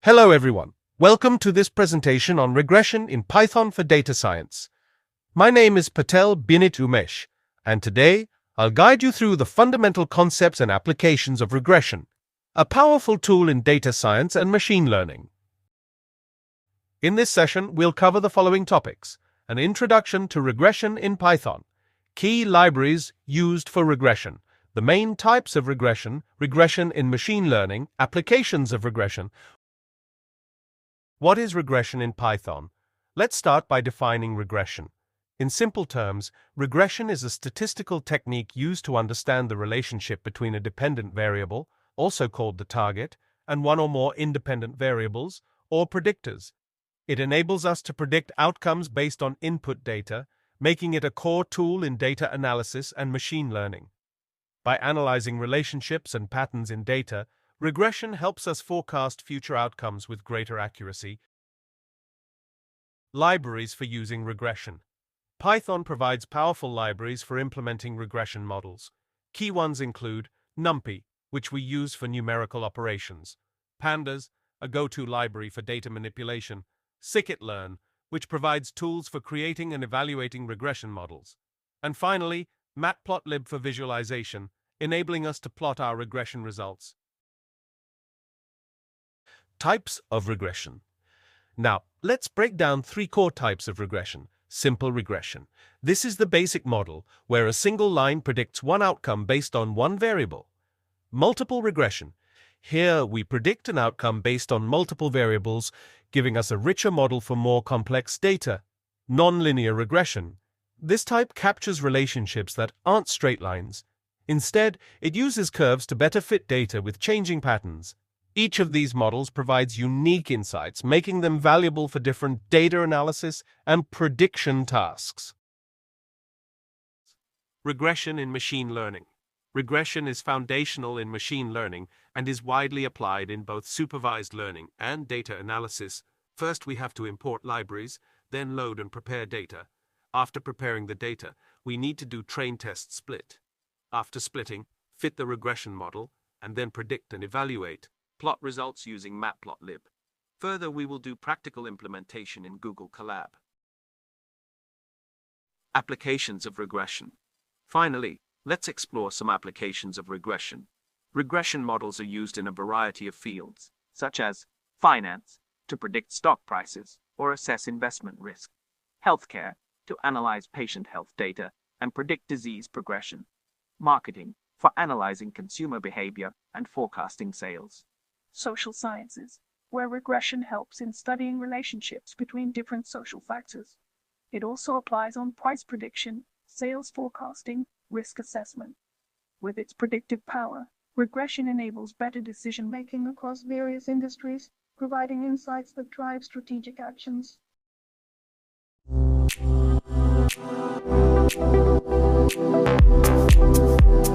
Hello everyone. Welcome to this presentation on regression in Python for data science. My name is Patel Binit Umesh, and today I'll guide you through the fundamental concepts and applications of regression, a powerful tool in data science and machine learning. In this session, we'll cover the following topics: an introduction to regression in Python, key libraries used for regression, the main types of regression, regression in machine learning, applications of regression. What is regression in Python? Let's start by defining regression. In simple terms, regression is a statistical technique used to understand the relationship between a dependent variable, also called the target, and one or more independent variables, or predictors. It enables us to predict outcomes based on input data, making it a core tool in data analysis and machine learning. By analyzing relationships and patterns in data, regression helps us forecast future outcomes with greater accuracy. Libraries for using regression. Python provides powerful libraries for implementing regression models. Key ones include NumPy, which we use for numerical operations; Pandas, a go-to library for data manipulation; scikit-learn, which provides tools for creating and evaluating regression models; and finally, matplotlib for visualization, enabling us to plot our regression results. Types of regression. Now, let's break down three core types of regression. Simple regression. This is the basic model, where a single line predicts one outcome based on one variable. Multiple regression. Here, we predict an outcome based on multiple variables, giving us a richer model for more complex data. Nonlinear regression. This type captures relationships that aren't straight lines. Instead, it uses curves to better fit data with changing patterns. Each of these models provides unique insights, making them valuable for different data analysis and prediction tasks. Regression in machine learning. Regression is foundational in machine learning and is widely applied in both supervised learning and data analysis. First, we have to import libraries, then load and prepare data. After preparing the data, we need to do train test split. After splitting, fit the regression model, and then predict and evaluate. Plot results using matplotlib. Further, we will do practical implementation in Google Colab. Applications of regression. Finally, let's explore some applications of regression. Regression models are used in a variety of fields, such as finance, to predict stock prices or assess investment risk; healthcare, to analyze patient health data and predict disease progression; marketing, for analyzing consumer behavior and forecasting sales; social sciences, where regression helps in studying relationships between different social factors. It also applies on price prediction, sales forecasting, risk assessment. With its predictive power, regression enables better decision-making across various industries, providing insights that drive strategic actions.